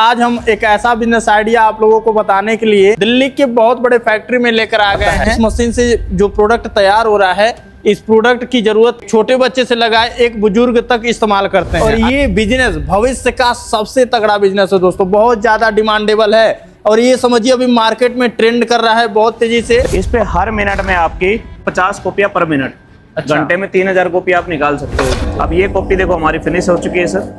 आज हम एक ऐसा बिजनेस आइडिया आप लोगों को बताने के लिए दिल्ली के बहुत बड़े फैक्ट्री में लेकर आ गए हैं। इस मशीन से जो प्रोडक्ट तैयार हो रहा है, इस प्रोडक्ट की जरूरत छोटे बच्चे से लगाए एक बुजुर्ग तक इस्तेमाल करते हैं। और ये बिजनेस भविष्य का सबसे तगड़ा बिजनेस है दोस्तों, बहुत ज्यादा डिमांडेबल है और ये समझिए अभी मार्केट में ट्रेंड कर रहा है बहुत तेजी से। इस पे हर मिनट में आपकी 50 कॉपियां पर मिनट, घंटे में 3000 कॉपी आप निकाल सकते हो। अब ये कॉपी देखो हमारी फिनिश हो चुकी है सर,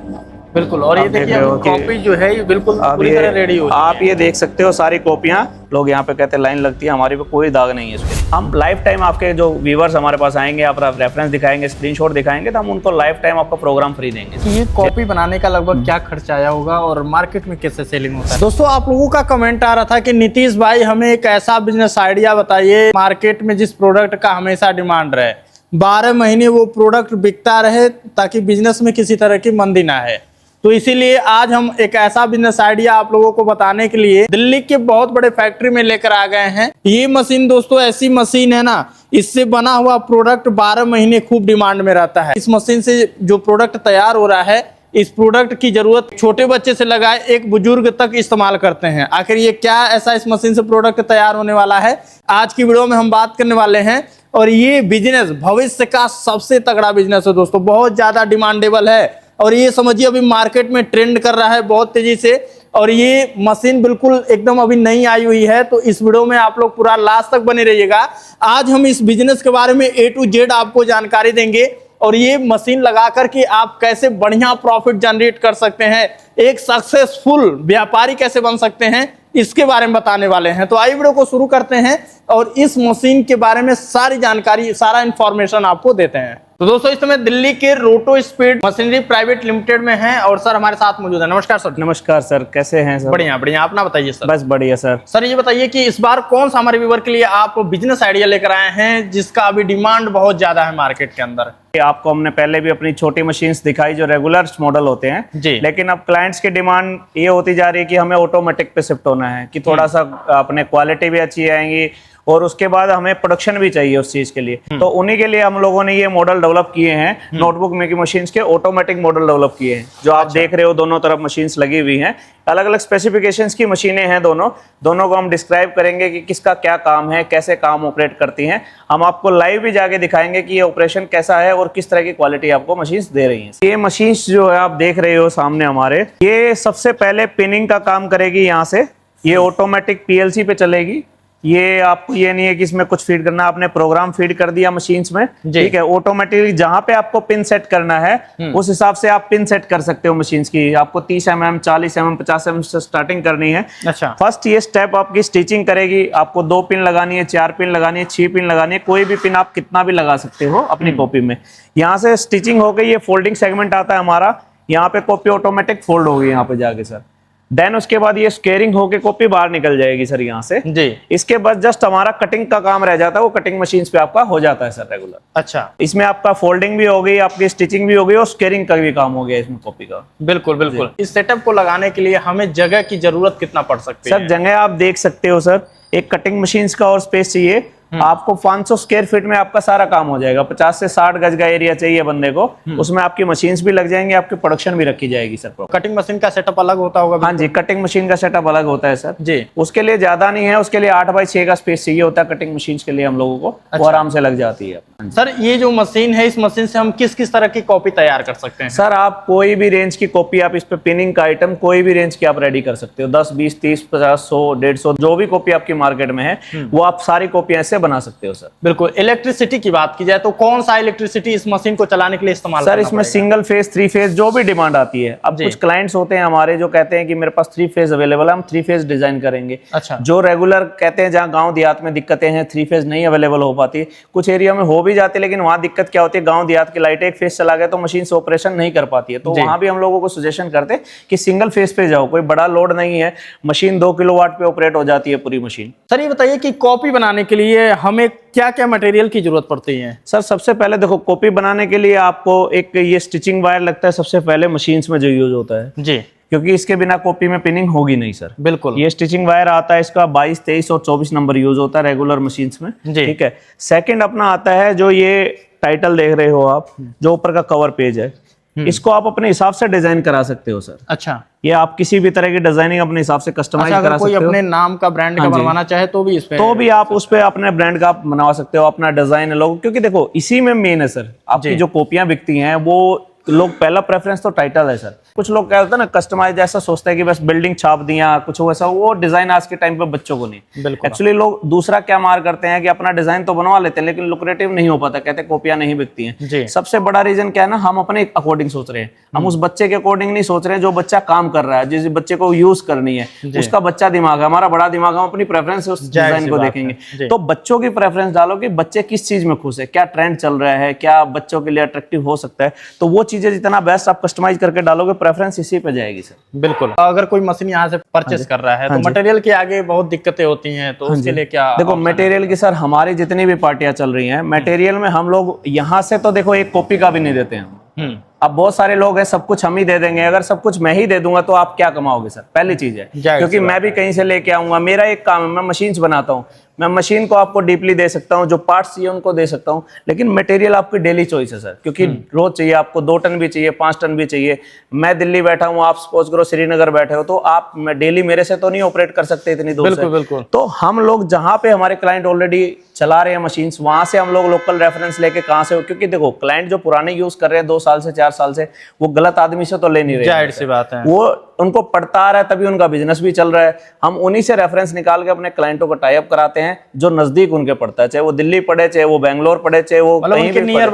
बिल्कुल। और ये देखिए कॉपी जो है ये बिल्कुल पूरी तरह रेडी हो, आप ये देख सकते हो सारी कॉपियां। लोग यहाँ पे कहते हैं लाइन लगती है, हमारे पे कोई दाग नहीं है इसके। हम लाइफ टाइम आपके जो व्यूअर्स हमारे पास आएंगे, आप रेफरेंस दिखाएंगे, स्क्रीनशॉट दिखाएंगे, तो हम उनको लाइफ टाइम आपका प्रोग्राम फ्री देंगे। ये कॉपी बनाने का लगभग क्या खर्चा आया होगा और मार्केट में कैसे सेलिंग होता है? दोस्तों आप लोगों का कमेंट आ रहा था कि नीतीश भाई हमें एक ऐसा बिजनेस आइडिया बताइए मार्केट में जिस प्रोडक्ट का हमेशा डिमांड रहे, 12 महीने वो प्रोडक्ट बिकता रहे, ताकि बिजनेस में किसी तरह की मंदी ना है। तो इसीलिए आज हम एक ऐसा बिजनेस आइडिया आप लोगों को बताने के लिए दिल्ली के बहुत बड़े फैक्ट्री में लेकर आ गए हैं। ये मशीन दोस्तों ऐसी मशीन है ना, इससे बना हुआ प्रोडक्ट 12 महीने खूब डिमांड में रहता है। इस मशीन से जो प्रोडक्ट तैयार हो रहा है, इस प्रोडक्ट की जरूरत छोटे बच्चे से लगाए एक बुजुर्ग तक इस्तेमाल करते हैं। आखिर ये क्या ऐसा इस मशीन से प्रोडक्ट तैयार होने वाला है, आज की वीडियो में हम बात करने वाले हैं। और ये बिजनेस भविष्य का सबसे तगड़ा बिजनेस है दोस्तों, बहुत ज्यादा डिमांडेबल है और ये समझिए अभी मार्केट में ट्रेंड कर रहा है बहुत तेजी से। और ये मशीन बिल्कुल एकदम अभी नई आई हुई है, तो इस वीडियो में आप लोग पूरा लास्ट तक बने रहिएगा। आज हम इस बिजनेस के बारे में A to Z आपको जानकारी देंगे और ये मशीन लगा करके आप कैसे बढ़िया प्रॉफिट जनरेट कर सकते हैं, एक सक्सेसफुल व्यापारी कैसे बन सकते हैं, इसके बारे में बताने वाले हैं। तो आइए वीडियो को शुरू करते हैं और इस मशीन के बारे में सारी जानकारी, सारा इंफॉर्मेशन आपको देते हैं। तो दोस्तों इस समय दिल्ली के रोटो स्पीड मशीनरी प्राइवेट लिमिटेड में हैं और सर हमारे साथ मौजूद है। नमस्कार सर। नमस्कार सर, कैसे हैं सर? बढ़िया बढ़िया, अपना बताइए सर। बस बढ़िया सर। सर ये बताइए कि इस बार कौन सा हमारे व्यूअर के लिए आप बिजनेस आइडिया लेकर आए हैं जिसका अभी डिमांड बहुत ज्यादा है मार्केट के अंदर? आपको हमने पहले भी अपनी छोटी मशीन्स दिखाई जो रेगुलर मॉडल होते हैं जी, लेकिन अब क्लाइंट्स की डिमांड ये होती जा रही है कि हमें ऑटोमेटिक पे शिफ्ट होना है, कि थोड़ा सा अपने क्वालिटी भी अच्छी आएंगी और उसके बाद हमें प्रोडक्शन भी चाहिए उस चीज के लिए। तो उन्हीं के लिए हम लोगों ने ये मॉडल डेवलप किए हैं, नोटबुक मेकिंग मशीन्स के ऑटोमेटिक मॉडल डेवलप किए हैं। जो आप देख रहे हो दोनों तरफ मशीन्स लगी हुई हैं, अलग अलग स्पेसिफिकेशंस की मशीनें हैं। दोनों को हम डिस्क्राइब करेंगे कि किसका क्या काम है, कैसे काम ऑपरेट करती हैं। हम आपको लाइव भी जाके दिखाएंगे कि ये ऑपरेशन कैसा है और किस तरह की क्वालिटी आपको मशीन्स दे रही हैं। ये मशीन्स जो है आप देख रहे हो सामने हमारे, ये सबसे पहले पिनिंग का काम करेगी। यहाँ से ये ऑटोमेटिक PLC पे चलेगी। ये आपको ये नहीं है कि इसमें कुछ फीड करना, आपने प्रोग्राम फीड कर दिया मशीन्स में, ठीक है। ऑटोमेटिकली जहां पे आपको पिन सेट करना है उस हिसाब से आप पिन सेट कर सकते हो मशीन्स की। आपको 30 mm, 40 mm, 50 mm से स्टार्टिंग करनी है। अच्छा। फर्स्ट ये स्टेप आपकी स्टिचिंग करेगी। आपको 2 पिन लगानी है, 4 पिन लगानी है, 6 पिन लगानी है, कोई भी पिन आप कितना भी लगा सकते हो अपनी कॉपी में। यहाँ से स्टिचिंग हो गई, ये फोल्डिंग सेगमेंट आता है हमारा, यहाँ पे कॉपी ऑटोमेटिक फोल्ड होगी यहाँ पे जाके सर। देन उसके बाद ये स्केयरिंग होके कॉपी बाहर निकल जाएगी सर यहाँ से जी। इसके बाद जस्ट हमारा कटिंग का काम रह जाता है, वो कटिंग मशीन्स पे आपका हो जाता है सर रेगुलर। अच्छा, इसमें आपका फोल्डिंग भी हो गई, आपकी स्टिचिंग भी हो गई और स्केयरिंग का भी काम हो गया इसमें कॉपी का। बिल्कुल बिल्कुल। इस सेटअप को लगाने के लिए हमें जगह की जरूरत कितना पड़ सकती है? सर जगह आप देख सकते हो सर, एक कटिंग मशीन्स का और स्पेस चाहिए आपको 500 स्क्वायर फीट में आपका सारा काम हो जाएगा। 50 से 60 गज का एरिया चाहिए बंदे को, उसमें आपकी मशीन्स भी लग जाएंगी, आपकी प्रोडक्शन भी रखी जाएगी सर। कटिंग मशीन का सेटअप अलग होता होगा? हाँ जी, कटिंग मशीन का सेटअप अलग होता है सर जी। उसके लिए ज्यादा नहीं है, उसके लिए 8x6 का स्पेस चाहिए होता है कटिंग मशीन के लिए हम लोगों को। अच्छा। वो आराम से लग जाती है। सर ये जो मशीन है, इस मशीन से हम किस किस तरह की कॉपी तैयार कर सकते हैं? सर आप कोई भी रेंज की कॉपी, आप इस पे पिनिंग का आइटम कोई भी रेंज की आप रेडी कर सकते हो। 10, 20, 30, 50, 100, 150 जो भी कॉपी आपकी मार्केट में है वो आप सारी कॉपी ऐसे बना सकते हो सर। बिल्कुल। इलेक्ट्रिसिटी की बात की जाए तो कौन सा इलेक्ट्रिसिटी इस मशीन को चलाने के लिए इस्तेमाल सर इसमें सिंगल फेज, 3 फेज जो भी डिमांड आती है। अब कुछ क्लाइंट्स होते हैं हमारे जो कहते हैं कि मेरे पास 3 फेज अवेलेबल है, हम 3 फेज डिजाइन करेंगे। अच्छा। जो रेगुलर कहते हैं जहाँ गांव देहात में दिक्कतें हैं, 3 फेज नहीं अवेलेबल हो पाती, कुछ एरिया में हो भी जाती है, लेकिन वहाँ दिक्कत क्या होती है, गांव देहात की लाइट एक फेज चला गया तो मशीन से ऑपरेशन नहीं कर पाती है। तो वहां भी हम लोगों को सजेशन करते हैं कि सिंगल फेज पे जाओ, कोई बड़ा लोड नहीं है, मशीन 2 किलोवाट पे ऑपरेट हो जाती है पूरी मशीन। सर ये बताइए कि कॉपी बनाने के लिए हमें क्या क्या मटेरियल की जरूरत पड़ती है? सर सबसे पहले देखो, कॉपी बनाने के लिए आपको एक ये स्टिचिंग वायर लगता है सबसे पहले मशीन्स में जो यूज होता है जी, क्योंकि इसके बिना कॉपी में पिनिंग होगी नहीं सर। बिल्कुल। ये स्टिचिंग वायर आता है, इसका 22, 23 और 24 नंबर यूज होता है रेगुलर मशीन्स में, ठीक है। सेकंड अपना आता है जो ये टाइटल देख रहे हो आप, जो ऊपर का कवर पेज है, इसको आप अपने हिसाब से डिजाइन करा सकते हो सर। अच्छा, ये आप किसी भी तरह की डिजाइनिंग अपने हिसाब से कस्टमाइज अच्छा, करा अगर कोई सकते हो। अपने नाम का ब्रांड का बनवाना चाहे तो भी इस पे तो भी आप उस पे अपने ब्रांड का आप बनवा सकते हो, अपना डिजाइन लोगो, क्योंकि देखो इसी में मेन है सर, आपकी जो कॉपियां बिकती हैं वो लोग पहला प्रेफरेंस तो टाइटल है सर। कुछ लोग क्या होता है ना, कस्टमाइज ऐसा सोचते हैं कि बस बिल्डिंग छाप दिया कुछ वैसा, वो डिजाइन आज के टाइम पे बच्चों को नहीं। बिल्कुल। एक्चुअली लोग दूसरा क्या मार करते हैं कि अपना डिजाइन तो बनवा लेते हैं लेकिन लुक्रेटिव नहीं हो पाता, कहते हैं कॉपियां नहीं बिकती हैं। सबसे बड़ा रीजन क्या है ना, हम अपने अकॉर्डिंग सोच रहे हैं, हम उस बच्चे के अकॉर्डिंग नहीं सोच रहे हैं जो बच्चा काम कर रहा है, जिस बच्चे को यूज करनी है उसका बच्चा दिमाग है, हमारा बड़ा दिमाग, हम अपनी प्रेफरेंस उस डिजाइन को देखेंगे। तो बच्चों की प्रेफरेंस डालो कि बच्चे किस चीज में खुश है, क्या ट्रेंड चल रहा है, क्या बच्चों के लिए अट्रैक्टिव हो सकता है, तो वो चीजें जितना बेस्ट आप कस्टमाइज करके डालोगे प्रेफरेंस इसी पे जाएगी सर। बिल्कुल। अगर कोई मशीन यहाँ से परचेस कर रहा है तो मटेरियल के आगे बहुत दिक्कतें होती हैं, तो उसके लिए क्या? देखो मटेरियल की सर, हमारी जितनी भी पार्टियां चल रही हैं, मटेरियल में हम लोग यहाँ से तो देखो एक कॉपी का भी नहीं देते हैं। अब बहुत सारे लोग हैं सब कुछ हम ही दे देंगे, अगर सब कुछ मैं ही दे दूंगा तो आप क्या कमाओगे सर, पहली चीज है, क्योंकि मैं भी कहीं से लेके आऊंगा, मेरा एक काम है, मैं मशीन्स बनाता हूँ, मैं मशीन को आपको डीपली दे सकता हूँ, जो पार्ट्स चाहिए उनको दे सकता हूँ, लेकिन मटेरियल आपकी डेली चॉइस है सर, क्योंकि रोज चाहिए आपको 2 टन भी चाहिए, 5 टन भी चाहिए। मैं दिल्ली बैठा हूँ, आप सपोज करो श्रीनगर बैठे हो, तो आप डेली मेरे से तो नहीं ऑपरेट कर सकते इतनी दूर से। बिल्कुल। तो हम लोग जहाँ पे हमारे क्लाइंट ऑलरेडी चला रहे हैं मशीन्स, वहां से हम लोग लोकल रेफरेंस लेके कहाँ से, क्योंकि देखो क्लाइंट जो पुराने यूज कर रहे हैं 2 साल से 4 साल से, वो गलत आदमी से तो ले नहीं रहे, जाहिर सी बात है, वो उनको पड़ता आ रहा है तभी उनका बिजनेस भी चल रहा है। हम उन्हीं से रेफरेंस निकाल के अपने क्लाइंटों को टाई अप कराते हैं जो नजदीक उनके पड़ता है, चाहे वो दिल्ली पड़े, चाहे वो बैंगलोर पड़े, चाहे वो कहीं भी नियर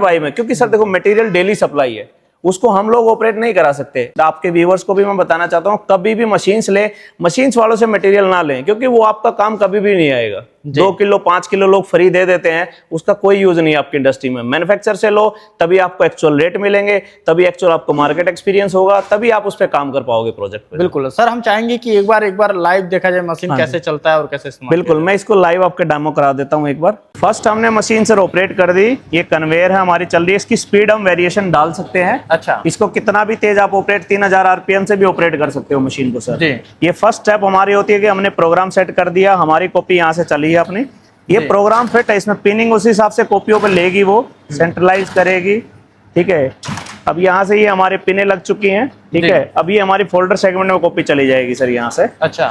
बाय में, क्योंकि सर देखो मटेरियल डेली सप्लाई है, उसको हम लोग ऑपरेट नहीं करा सकते। आपके व्यूअर्स को भी मैं बताना चाहता हूँ, कभी भी मशीन्स ले, मशीन्स वालों से मटेरियल ना लें, क्योंकि वो आपका काम कभी भी नहीं आएगा। 2 किलो 5 किलो लोग फ्री दे देते हैं, उसका कोई यूज नहीं है आपकी इंडस्ट्री में। मैन्युफैक्चर से लो तभी आपको एक्चुअल रेट मिलेंगे, तभी एक्चुअल आपको मार्केट एक्सपीरियंस होगा, तभी आप उस पर काम कर पाओगे प्रोजेक्ट पे। बिल्कुल सर, हम चाहेंगे कि एक बार लाइव देखा जाए मशीन कैसे चलता है और कैसे इस्तेमाल। बिल्कुल, मैं इसको लाइव आपके डेमो करा देता हूँ एक बार। फर्स्ट हमने मशीन सर ऑपरेट कर दी, ये कन्वेयर है हमारी चल रही है, इसकी स्पीड हम वेरिएशन डाल सकते हैं। अच्छा, इसको कितना भी तेज आप ऑपरेट 3000 आरपीएम से भी ऑपरेट कर सकते हो मशीन को सर। ये फर्स्ट स्टेप हमारी होती है कि हमने प्रोग्राम सेट कर दिया, हमारी कॉपी यहाँ से चली है अपनी, ये प्रोग्राम फिट है, इसमें पिनिंग उस हिसाब से कॉपियों पे लेगी, वो सेंट्रलाइज करेगी। ठीक है, अब यहाँ से ये हमारे पिने लग चुकी हैं। ठीक है, अब ये हमारी फोल्डर सेगमेंट में कॉपी चली जाएगी सर यहाँ से। अच्छा,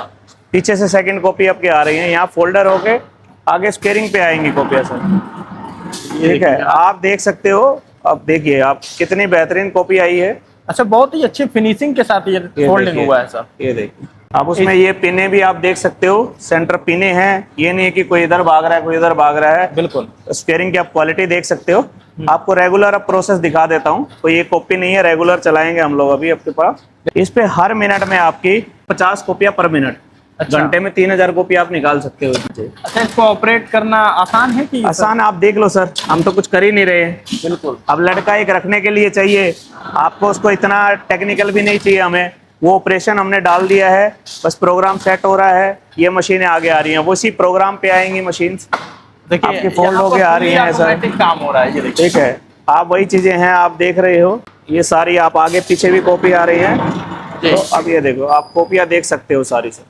पीछे से सेकंड कॉपी आपकी आ रही है, यहाँ फोल्डर होके आगे स्केरिंग पे आएंगी कॉपियाँ सर। ठीक है, आप देख सकते हो, अब देखिए आप कितनी बेहतरीन कॉपी आई है। अच्छा, बहुत ही अच्छी फिनिशिंग के साथ ये फोल्डिंग हुआ है सर। ये देखिए, अब उसमें ये पिने भी आप देख सकते हो, सेंटर पिने हैं, ये नहीं है कि कोई इधर भाग रहा है कोई इधर भाग रहा है। बिल्कुल, स्टीयरिंग की आप क्वालिटी देख सकते हो। आपको रेगुलर अब प्रोसेस दिखा देता हूँ, तो ये कॉपी नहीं है, रेगुलर चलाएंगे हम लोग अभी आपके पास। इस पे हर मिनट में आपकी 50 कॉपियां पर मिनट। अच्छा। घंटे में 3000 कॉपी आप निकाल सकते हो। अच्छा, इसको ऑपरेट करना आसान है कि आसान? आप देख लो सर, हम तो कुछ कर ही नहीं रहे हैं। बिल्कुल, अब लड़का एक रखने के लिए चाहिए, आपको उसको इतना टेक्निकल भी नहीं चाहिए हमें, वो ऑपरेशन हमने डाल दिया है, बस प्रोग्राम सेट हो रहा है, ये मशीनें आगे आ रही हैं, वो इसी प्रोग्राम पे आएंगी मशीन्स। देखिए आपकी फोल्ड होके आ रही है सर, काम हो रहा है ये देखिए। ठीक है, आप वही चीजें हैं आप देख रहे हो, ये सारी आप आगे पीछे भी कॉपी आ रही है। तो अब ये देखो आप कॉपियां देख सकते हो सारी सर,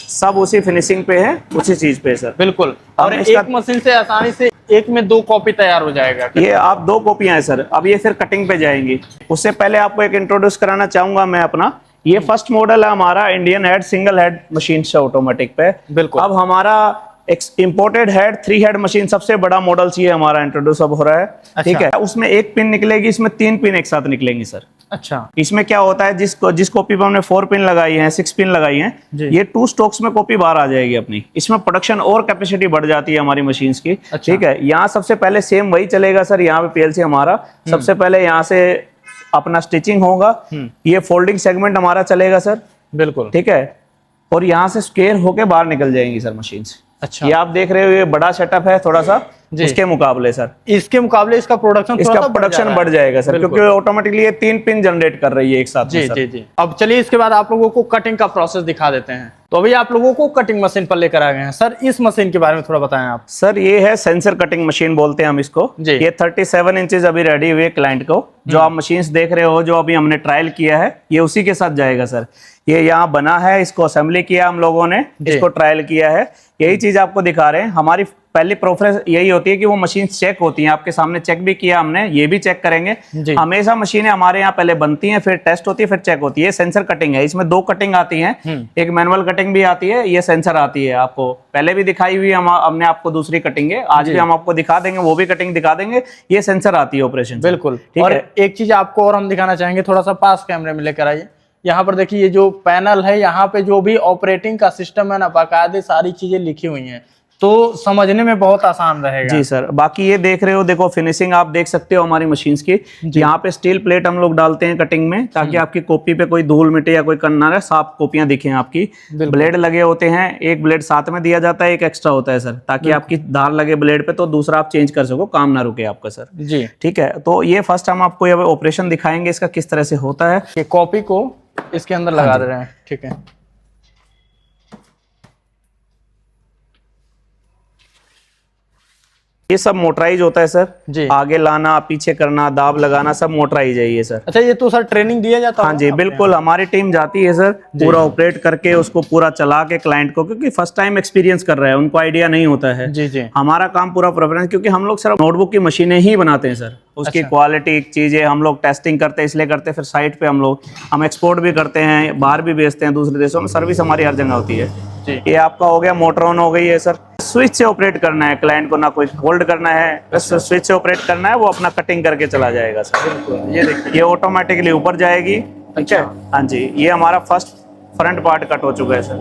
सब उसी फिनिशिंग पे है, उसी चीज पे सर। बिल्कुल, और एक मशीन से आसानी से एक में 2 कॉपी तैयार हो जाएगा। ये आप 2 कॉपियां हैं सर, अब ये फिर कटिंग पे जाएंगी। उससे पहले आपको एक इंट्रोड्यूस कराना चाहूंगा मैं अपना। ये फर्स्ट मॉडल है हमारा Indian head single head machine से ऑटोमेटिक पे। बिल्कुल, अब हमारा इंपोर्टेड हेड 3 हेड मशीन सबसे बड़ा मॉडल ये हमारा इंट्रोड्यूस अब हो रहा है। अच्छा। ठीक है, उसमें 1 पिन निकलेगी, इसमें 3 पिन एक साथ निकलेंगी सर। अच्छा, इसमें क्या होता है, जिस कॉपी पर हमने 4 पिन लगाई है, 6 पिन लगाई है, ये 2 स्टॉक्स में कॉपी बाहर आ जाएगी अपनी। इसमें प्रोडक्शन और कैपेसिटी बढ़ जाती है हमारी मशीन्स की। अच्छा। ठीक है, यहाँ सबसे पहले सेम वही चलेगा सर, यहाँ पे पीएलसी हमारा सबसे पहले यहाँ से अपना स्टिचिंग होगा, ये फोल्डिंग सेगमेंट हमारा चलेगा सर। बिल्कुल, ठीक है, और यहाँ से स्क्वेयर होके बाहर निकल जाएंगी सर मशीन से। अच्छा, ये आप देख रहे हो, ये बड़ा सेटअप है थोड़ा सा इसके मुकाबले सर, इसके मुकाबले इसका प्रोडक्शन बढ़ जाएगा सर, क्योंकि ऑटोमेटिकली ये 3 पिन जनरेट कर रही है एक साथ। जी जी जी। अब चलिए इसके बाद आप लोगों को कटिंग का प्रोसेस दिखा देते हैं। तो अभी आप लोगों को कटिंग मशीन पर लेकर आ गए हैं सर, इस मशीन के बारे में थोड़ा बताएं आप। सर ये है सेंसर कटिंग मशीन बोलते हैं हम इसको। ये 37 इंचेस अभी रेडी हुए क्लाइंट को, जो आप मशीन्स देख रहे हो, जो अभी हमने ट्रायल किया है, ये उसी के साथ जाएगा सर। ये यहाँ बना है, इसको असेंबली किया हम लोगों ने, इसको ट्रायल किया है, यही चीज आपको दिखा रहे हैं। हमारी पहली प्रेफरेंस यही होती है कि वो मशीन चेक होती हैं, आपके सामने चेक भी किया हमने, ये भी चेक करेंगे। जी। हमेशा मशीनें हमारे यहाँ पहले बनती हैं, फिर टेस्ट होती है, फिर चेक होती है। सेंसर कटिंग है, इसमें 2 कटिंग आती हैं, एक मैनुअल कटिंग भी आती है, ये सेंसर आती है। आपको पहले भी दिखाई हुई हमने आपको दूसरी कटिंग है, आज भी हम आपको दिखा देंगे, वो भी कटिंग दिखा देंगे। ये सेंसर आती है ऑपरेशन। बिल्कुल। और एक चीज आपको और हम दिखाना चाहेंगे, थोड़ा सा पास कैमरे में लेकर आइए। यहाँ पर देखिए, ये जो पैनल है, यहाँ पे जो भी ऑपरेटिंग का सिस्टम है ना, बाकायदे सारी चीजें लिखी हुई हैं, तो समझने में बहुत आसान रहेगा। जी सर। बाकी ये देख रहे हो, देखो फिनिशिंग आप देख सकते हो हमारी मशीन्स की। यहाँ पे स्टील प्लेट हम लोग डालते हैं कटिंग में, ताकि आपकी कॉपी पे कोई धूल मिटे या कोई कण ना रहे, साफ कॉपियां दिखें आपकी। ब्लेड लगे होते हैं, एक ब्लेड साथ में दिया जाता है, एक एक्स्ट्रा होता है सर, ताकि आपकी धार लगे ब्लेड पे तो दूसरा आप चेंज कर सको, काम ना रुके आपका सर। जी ठीक है। तो ये फर्स्ट हम आपको ये ऑपरेशन दिखाएंगे इसका किस तरह से होता है। ये कॉपी को इसके अंदर लगा दे रहे हैं। ठीक है। ये सब मोटराइज होता है सर जी। आगे लाना, पीछे करना, दाब लगाना, सब मोटराइज है ये सर। अच्छा, ये तो सर ट्रेनिंग दिया जाता है? हाँ जी बिल्कुल, हमारी टीम जाती है सर, पूरा ऑपरेट करके उसको पूरा चला के क्लाइंट को, क्योंकि फर्स्ट टाइम एक्सपीरियंस कर रहा है, उनको आइडिया नहीं होता है। जी जी। हमारा काम पूरा प्रेफरेंस, क्योंकि हम लोग सिर्फ नोटबुक की मशीनें ही बनाते हैं सर, उसकी क्वालिटी चीजें हम लोग टेस्टिंग करते हैं, इसलिए करते हैं। फिर साइट पे हम एक्सपोर्ट भी करते हैं, बाहर भी बेचते हैं दूसरे देशों में, सर्विस हमारी हर जगह होती है। ये आपका हो गया मोटर ऑन हो गई है सर। स्विच से ऑपरेट करना है क्लाइंट को, ना कोई होल्ड करना है, बस स्विच से ऑपरेट करना है, वो अपना कटिंग करके चला जाएगा सर। ये देखिए, ये ऑटोमेटिकली ऊपर जाएगी। ठीक है। हाँ जी, ये हमारा फर्स्ट फ्रंट पार्ट कट हो चुका है सर।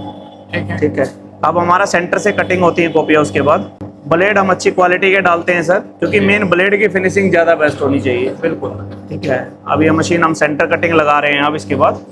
ठीक है। ठीक है। अब हमारा सेंटर से कटिंग होती है कॉपियाँ, उसके बाद ब्लेड हम अच्छी क्वालिटी के डालते हैं सर, क्योंकि मेन ब्लेड की फिनिशिंग ज्यादा बेस्ट होनी चाहिए। बिल्कुल। ठीक है। अब ये मशीन हम सेंटर कटिंग लगा रहे हैं अब इसके बाद।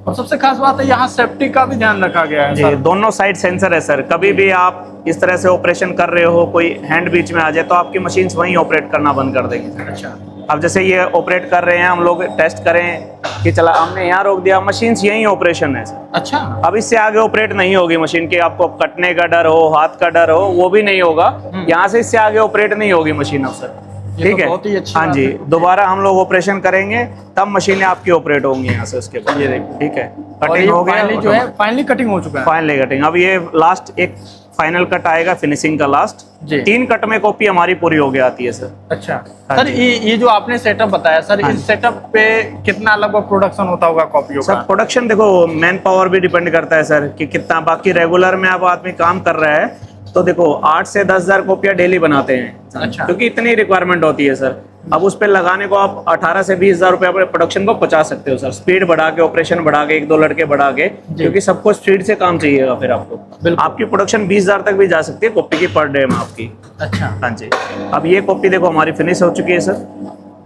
और सबसे खास बात है, यहाँ सेफ्टी का भी ध्यान रखा गया है जी, सर। दोनों साइड सेंसर है सर। कभी भी आप इस तरह से ऑपरेशन कर रहे हो, कोई हैंड बीच में आ जाए तो आपकी मशीन वहीं ऑपरेट करना बंद कर देंगे सर। अच्छा। अब जैसे ये ऑपरेट कर रहे हैं, हम लोग टेस्ट करें कि चला, हमने यहाँ रोक दिया, मशीन यहीं ऑपरेशन है सर। अच्छा। अब इससे आगे ऑपरेट नहीं होगी मशीन की, आपको कटने का डर हो, हाथ का डर हो, वो भी नहीं होगा। यहाँ से इससे आगे ऑपरेट नहीं होगी मशीन अब सर। ठीक है। बहुत ही अच्छी हाँ जी, दोबारा हम लोग ऑपरेशन करेंगे तब मशीनें आपकी ऑपरेट होंगी यहाँ से उसके बाद। ये देखिए। ठीक है। और कटिंग ये हो गया, फाइनली जो है, फाइनली कटिंग हो चुका है। Finally cutting. अब ये लास्ट एक फाइनल कट आएगा, फिनिशिंग का लास्ट। जी। 3 कट में कॉपी हमारी पूरी हो गई आती है सर। अच्छा सर, ये जो आपने सेटअप बताया सर, इस सेटअप पे कितना लगभग प्रोडक्शन होता होगा कॉपियों सर का? प्रोडक्शन देखो, मैन पावर भी डिपेंड करता है सर कि कितना। बाकी रेगुलर में अब आदमी काम कर रहा है तो देखो 8 से 10,000 कॉपियां डेली बनाते हैं। अच्छा। क्योंकि इतनी रिक्वायरमेंट होती है सर। अब उस पे लगाने को आप 18 से 20,000 रुपए अपने प्रोडक्शन को पचा सकते हो सर, स्पीड बढ़ा के, ऑपरेशन बढ़ा के, 1-2 लड़के बढ़ा के, क्योंकि सबको स्पीड से काम चाहिएगा। फिर आपको आपकी प्रोडक्शन 20,000 तक भी जा सकती है कॉपी की पर डे में आपकी। अच्छा। हाँ जी। अब ये कॉपी देखो हमारी फिनिश हो चुकी है सर।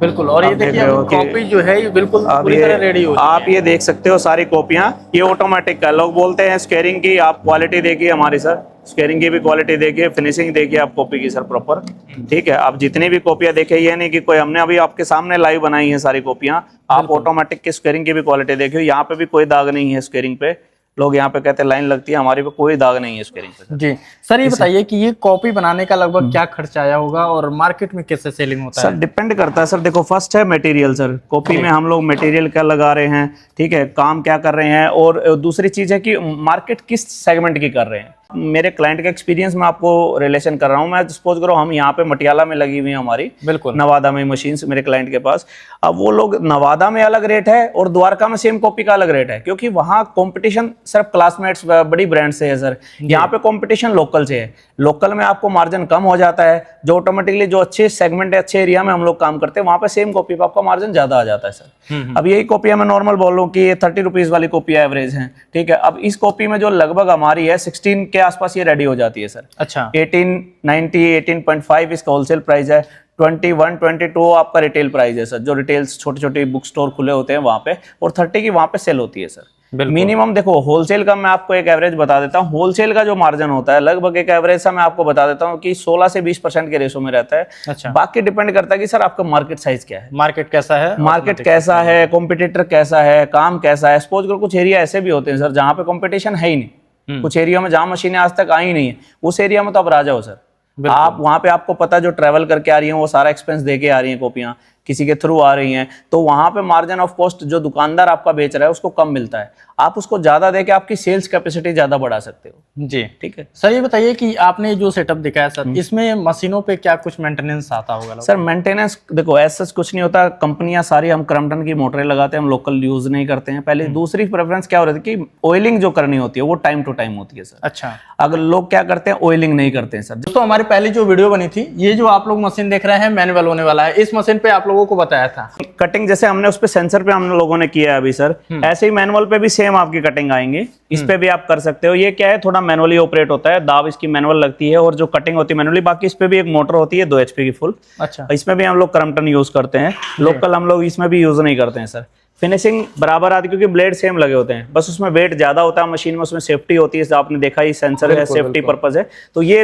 बिल्कुल। और ये देखिए, कॉपी जो है ये बिल्कुल पूरी तरह रेडी हो चुकी है। आप ये देख सकते हो सारी कॉपियां, ये ऑटोमेटिक का। लोग बोलते हैं स्केरिंग की, आप क्वालिटी देखिए हमारी सर, स्केरिंग की भी क्वालिटी देखिए, फिनिशिंग देखिए आप कॉपी की सर प्रॉपर। ठीक है। आप जितनी भी कॉपियां देखे, ये नहीं कि कोई, हमने अभी आपके सामने लाइव बनाई है सारी कॉपियां, आप ऑटोमेटिक की स्केरिंग की भी क्वालिटी देखिए। यहाँ पे भी कोई दाग नहीं है स्केरिंग पे। लोग यहाँ पे कहते हैं लाइन लगती है, हमारे पे कोई दाग नहीं है स्केरिंग पे। जी सर, ये बताइए कि ये कॉपी बनाने का लगभग क्या खर्चा आया होगा और मार्केट में कैसे सेलिंग होता है? सर डिपेंड करता है सर। देखो फर्स्ट है मटेरियल सर, कॉपी में हम लोग मटेरियल क्या लगा रहे हैं, ठीक है, काम क्या कर रहे हैं, और दूसरी चीज है कि मार्केट किस सेगमेंट की कर रहे हैं। मेरे क्लाइंट का एक्सपीरियंस मैं आपको रिलेशन कर रहा हूँ। मैं सपोज करो हम यहाँ पे मटियाला में लगी हुई है हमारी, बिल्कुल, नवादा में मशीन्स मेरे क्लाइंट के पास। अब वो लोग, नवादा में अलग रेट है और द्वारका में सेम कॉपी का अलग रेट है, क्योंकि वहाँ कंपटीशन सिर्फ क्लासमेट्स बड़ी ब्रांड से है सर। यहाँ पे कंपटीशन लोकल से है। लोकल में आपको मार्जिन कम हो जाता है, जो ऑटोमेटिकली जो अच्छे सेगमेंट है, अच्छे एरिया में हम लोग काम करते हैं, वहाँ पे सेम कॉपी पे आपका मार्जिन ज्यादा आ जाता है सर। अब यही कॉपी मैं नॉर्मल बोलूँ कि ये 30 रुपीज वाली कॉपी एवरेज है। ठीक है। अब इस कॉपी में जो लगभग हमारी है 16 के आसपास ये रेडी हो जाती है सर। अच्छा। 1890 18.5 इसका होलसेल प्राइस है। 21 22 आपका रिटेल प्राइस है सर, जो रिटेल्स छोटे छोटे बुक स्टोर खुले होते हैं वहाँ पे, और 30 की वहाँ पे सेल होती है सर। मिनिमम देखो होलसेल का मैं आपको एक एवरेज बता देता हूँ। होलसेल का जो मार्जिन होता है लगभग एक एवरेज सा मैं आपको बता देता हूँ कि 16 से 20% के रेशो में रहता है। अच्छा। बाकी डिपेंड करता है कि सर आपका मार्केट साइज क्या है, मार्केट कैसा है, मार्केट कैसा है, कॉम्पिटिटर कैसा है, काम कैसा है। सपोज करो कुछ एरिया ऐसे भी होते हैं सर जहाँ पे कॉम्पिटिशन है ही नहीं, कुछ एरिया में जहाँ मशीनें आज तक आई नहीं है, उस एरिया में तो आप राजा हो सर। आप वहां पे आपको पता जो ट्रैवल करके आ रही हैं वो सारा एक्सपेंस दे के आ रही हैं कॉपियां, किसी के थ्रू आ रही हैं, तो वहां पे मार्जिन ऑफ कॉस्ट जो दुकानदार आपका बेच रहा है उसको कम मिलता है, आप उसको ज्यादा देके आपकी सेल्स कैपेसिटी ज्यादा बढ़ा सकते हो। जी ठीक है सर, ये बताइए कि आपने जो सेटअप दिखाया सर, इसमें मशीनों पे क्या कुछ मेंटेनेंस आता होगा? सर मेंटेनेंस देखो ऐसा कुछ नहीं होता, कंपनियां सारी हम क्रम्पटन की मोटरें लगाते हैं, हम लोकल यूज नहीं करते हैं। पहले दूसरी प्रेफरेंस क्या हो रही थी कि ऑयलिंग जो करनी होती है वो टाइम टू टाइम होती है सर। अच्छा, अगर लोग क्या करते हैं ऑयलिंग नहीं करते हैं सर। दोस्तों हमारी पहली जो वीडियो बनी थी, ये जो आप लोग मशीन देख रहे हैं मैनुअल होने वाला है, इस मशीन पे आप लोगों को बताया था कटिंग जैसे हमने उस पे सेंसर पे हम लोगों ने किया है अभी सर, ऐसे ही मैनुअल पे भी सेम आपकी कटिंग आएंगे, इस पे भी आप कर सकते हो। ये क्या है, थोड़ा मैनुअली ऑपरेट होता है, दाब इसकी मैनुअल लगती है और जो कटिंग होती है मैनुअली। बाकी इस पे भी एक मोटर होती है 2 HP की फुल। अच्छा, इसमें भी हम लोग क्रम्पटन यूज करते हैं, लोकल हम लोग इसमें भी यूज नहीं करते हैं सर। फिनिशिंग बराबर आती है क्योंकि ब्लेड सेम लगे होते हैं, बस उसमें वेट ज्यादा होता है मशीन में, उसमें सेफ्टी होती है, आपने देखा ही सेंसर है, सेफ्टी पर्पज है, तो ये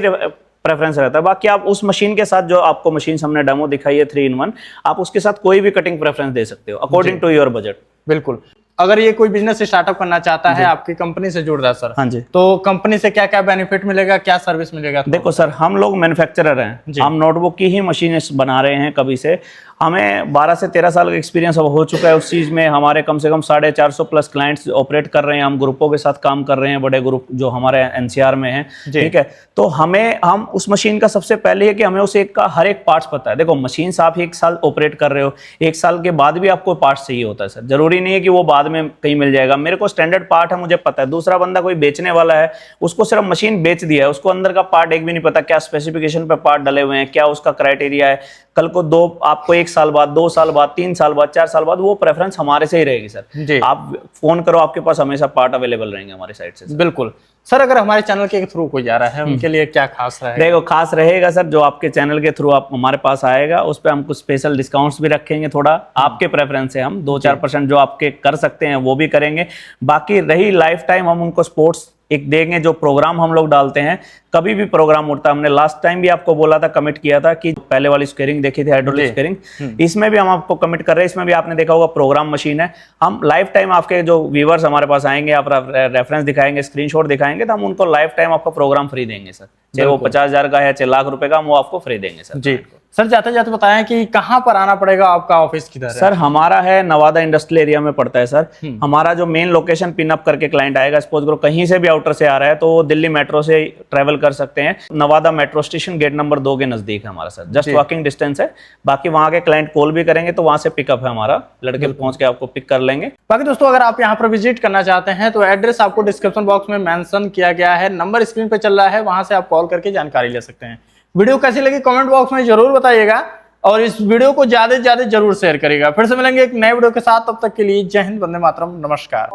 प्रेफरेंस रहता है। बाकी आप उस मशीन के साथ जो आपको मशीन हमने डेमो दिखाई है 3-in-1, आप उसके साथ कोई भी कटिंग प्रेफरेंस दे सकते हो अकॉर्डिंग टू योर बजट। बिल्कुल। अगर ये कोई बिजनेस स्टार्टआप करना चाहता है आपकी कंपनी से जुड़ रहा है सर, हाँ जी, तो कंपनी से क्या क्या बेनिफिट मिलेगा, क्या सर्विस मिलेगा? देखो सर, हम लोग मैन्युफैक्चरर हैं, हम नोटबुक की ही मशीन बना रहे हैं कभी से। हमें 12 से 13 साल का एक्सपीरियंस अब हो चुका है उस चीज़ में। हमारे कम से कम 450 प्लस क्लाइंट्स ऑपरेट कर रहे हैं, हम ग्रुपों के साथ काम कर रहे हैं, बड़े ग्रुप जो हमारे NCR में हैं। ठीक है, तो हम उस मशीन का सबसे पहले है कि हमें उस एक का हर एक पार्ट्स पता है। देखो मशीन से आप 1 साल ऑपरेट कर रहे हो, 1 साल के बाद भी आपको पार्ट्स चाहिए होता है सर, जरूरी नहीं है कि वो बाद में कहीं मिल जाएगा। मेरे को स्टैंडर्ड पार्ट है, मुझे पता है। दूसरा बंदा कोई बेचने वाला है, उसको सिर्फ मशीन बेच दिया है, उसको अंदर का पार्ट एक भी नहीं पता, क्या स्पेसिफिकेशन पे पार्ट डले हुए हैं, क्या उसका क्राइटेरिया है। कल को आपको 1 साल बाद, 2 साल बाद, 3 साल बाद, 4 साल बाद वो प्रेफरेंस हमारे से ही रहेगी सर। आप फोन करो, आपके पास हमेशा पार्ट अवेलेबल रहेंगे हमारी साइड से। बिल्कुल सर, अगर हमारे चैनल के थ्रू कोई जा रहा है उनके लिए क्या खास रहेगा? देखो खास रहेगा सर, जो आपके चैनल के थ्रू आप हमारे पास आएगा उस पर हम कुछ स्पेशल डिस्काउंट्स भी रखेंगे, थोड़ा आपके प्रेफरेंस से हम 2-4% जो आपके कर सकते हैं वो भी करेंगे। बाकी रही लाइफ टाइम हम उनको स्पोर्ट्स एक देंगे, जो प्रोग्राम हम लोग डालते हैं, कभी भी प्रोग्राम उठता है। हमने लास्ट टाइम भी आपको बोला था, कमिट किया था कि पहले वाली स्केयरिंग देखी थी हाइड्रोलिक स्केयरिंग, इसमें भी हम आपको कमिट कर रहे हैं। इसमें भी आपने देखा होगा प्रोग्राम मशीन है। हम लाइफ टाइम आपके जो व्यूअर्स हमारे पास आएंगे, आप रेफरेंस दिखाएंगे, स्क्रीनशॉट दिखाएंगे, तो हम उनको लाइफ टाइम आपका प्रोग्राम फ्री देंगे सर। चाहे वो 50,000 का है, चाहे लाख रुपए का, हम वो आपको फ्री देंगे सर। जी सर, जाते जाते बताएं कि कहाँ पर आना पड़ेगा, आपका ऑफिस किधर है? सर हमारा है नवादा इंडस्ट्रियल एरिया में पड़ता है सर। हमारा जो मेन लोकेशन पिनअप करके क्लाइंट आएगा, सपोज करो कहीं से भी आउटर से आ रहा है तो वो दिल्ली मेट्रो से ट्रेवल कर सकते हैं। Nawada metro station gate number 2 के नजदीक है हमारा सर, जस्ट वॉकिंग डिस्टेंस है। बाकी वहाँ के क्लाइंट कॉल भी करेंगे तो वहाँ से पिकअप है हमारा, लड़के पहुंच के आपको पिक कर लेंगे। बाकी दोस्तों, अगर आप यहाँ पर विजिट करना चाहते हैं तो एड्रेस आपको डिस्क्रिप्शन बॉक्स में मेंशन किया गया है, नंबर स्क्रीन पे चल रहा है, वहां से आप कॉल करके जानकारी ले सकते हैं। वीडियो कैसी लगी कमेंट बॉक्स में जरूर बताइएगा और इस वीडियो को ज्यादा से ज्यादा जरूर शेयर करिएगा। फिर से मिलेंगे एक नए वीडियो के साथ, तब तक के लिए जय हिंद, वंदे मातरम, नमस्कार।